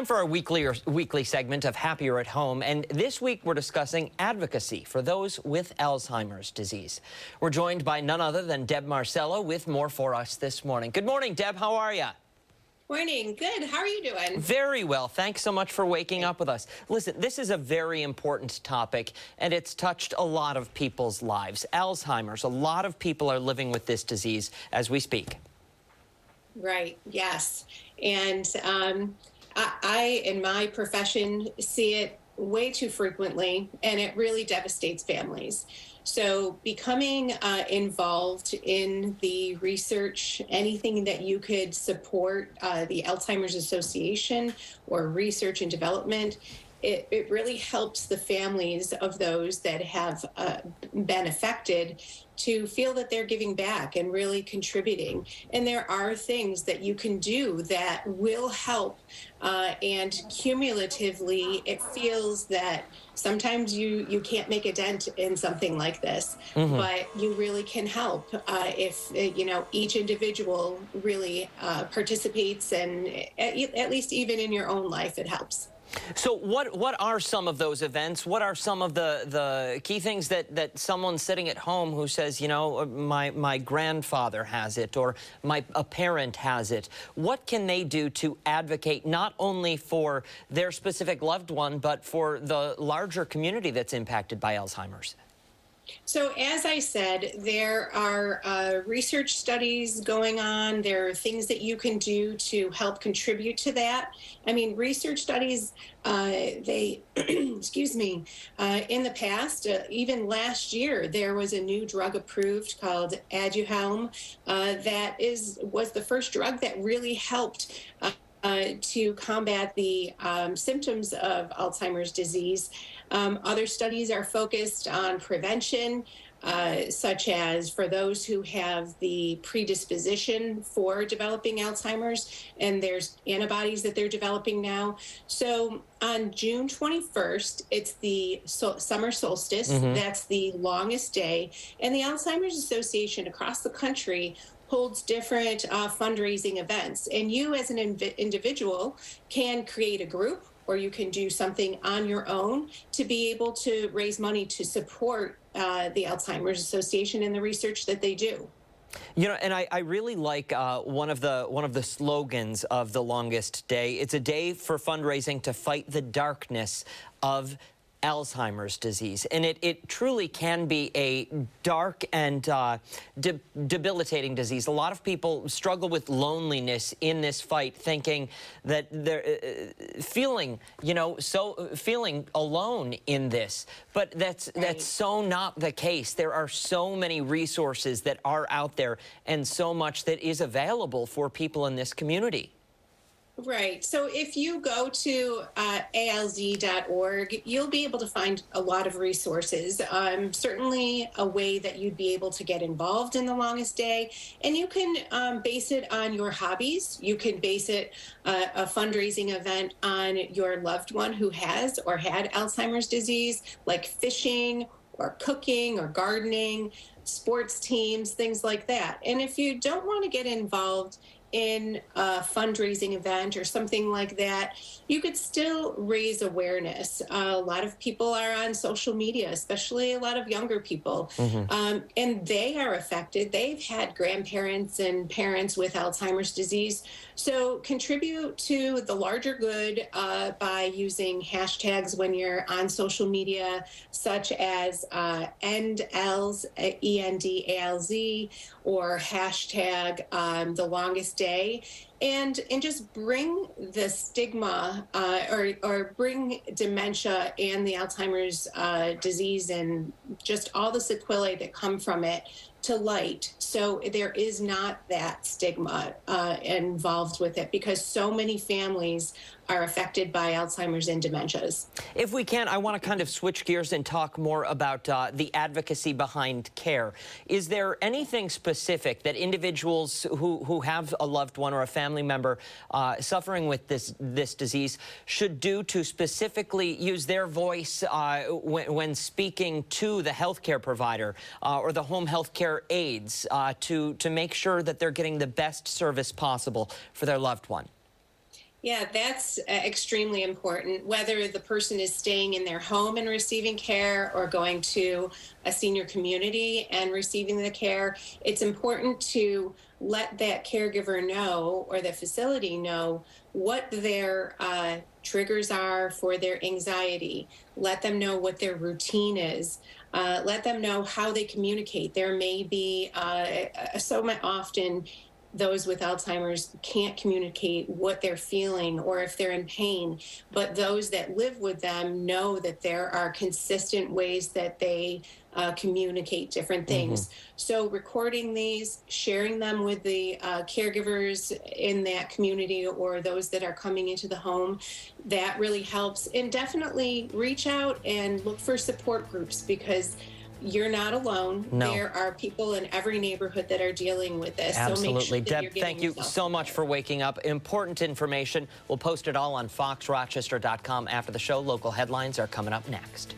Time for our weekly segment of Happier at Home, and this week we're discussing advocacy for those with Alzheimer's disease. We're joined by none other than Deb Marcello with more for us this morning. Good morning, Deb. How are you? Morning. Good. How are you doing? Very well. Thanks so much for waking up with us. Listen, this is a very important topic, and it's touched a lot of people's lives. Alzheimer's, a lot of people are living with this disease as we speak. Right. Yes. And I, in my profession, see it way too frequently, and it really devastates families. So becoming involved in the research, anything that you could support the Alzheimer's Association or research and development, it really helps the families of those that have been affected to feel that they're giving back and really contributing. And there are things that you can do that will help. And cumulatively, it feels that sometimes you can't make a dent in something like this, but you really can help if each individual really participates, and at least even in your own life, it helps. So what are some of those events? What are some of the key things that someone sitting at home who says, you know, my grandfather has it, or a parent has it? What can they do to advocate not only for their specific loved one, but for the larger community that's impacted by Alzheimer's? So as I said, there are research studies going on. There are things that you can do to help contribute to that. I mean, research studies, they, excuse me, in the past, even last year, there was a new drug approved called Aduhelm that was the first drug that really helped to combat the symptoms of Alzheimer's disease. Other studies are focused on prevention, such as for those who have the predisposition for developing Alzheimer's, and there's antibodies that they're developing now. So on June 21st, it's the summer solstice. That's the longest day. And the Alzheimer's Association across the country holds different fundraising events. And you as an individual can create a group, or you can do something on your own to be able to raise money to support the Alzheimer's Association and the research that they do. You know, and I really like one of the slogans of the longest day. It's a day for fundraising to fight the darkness of Alzheimer's disease. And it truly can be a dark and debilitating disease. A lot of people struggle with loneliness in this fight, thinking that they're feeling alone in this. But that's so not the case. There are so many resources that are out there, and so much that is available for people in this community. Right. So if you go to alz.org, you'll be able to find a lot of resources. Certainly a way that you'd be able to get involved in the longest day. And you can base it on your hobbies. You can base it a fundraising event on your loved one who has or had Alzheimer's disease, like fishing or cooking or gardening, sports teams, things like that. And if you don't want to get involved in a fundraising event or something like that, you could still raise awareness. A lot of people are on social media, especially a lot of younger people, and they are affected. They've had grandparents and parents with Alzheimer's disease. So contribute to the larger good by using hashtags when you're on social media, such as EndAlz, ENDALZ, or hashtag the longest day, and just bring the stigma or bring dementia and the Alzheimer's disease and just all the sequelae that come from it to light. So there is not that stigma involved with it, because so many families are affected by Alzheimer's and dementias. If we can, I want to kind of switch gears and talk more about the advocacy behind care. Is there anything specific that individuals who have a loved one or a family member suffering with this disease should do to specifically use their voice when speaking to the healthcare provider or the home healthcare aides to make sure that they're getting the best service possible for their loved one? Yeah, that's extremely important. Whether the person is staying in their home and receiving care or going to a senior community and receiving the care, it's important to let that caregiver know or the facility know what their triggers are for their anxiety. Let them know what their routine is. Let them know how they communicate. There may be so often those with Alzheimer's can't communicate what they're feeling or if they're in pain, but those that live with them know that there are consistent ways that they communicate different Hmm. things. So, recording these, sharing them with the caregivers in that community or those that are coming into the home, that really helps. And definitely reach out and look for support groups because you're not alone. No. There are people in every neighborhood that are dealing with this. So make sure Absolutely. that you're Deb, giving thank you yourself so much for support. waking up. Important information. We'll post it all on foxrochester.com after the show. Local headlines are coming up next.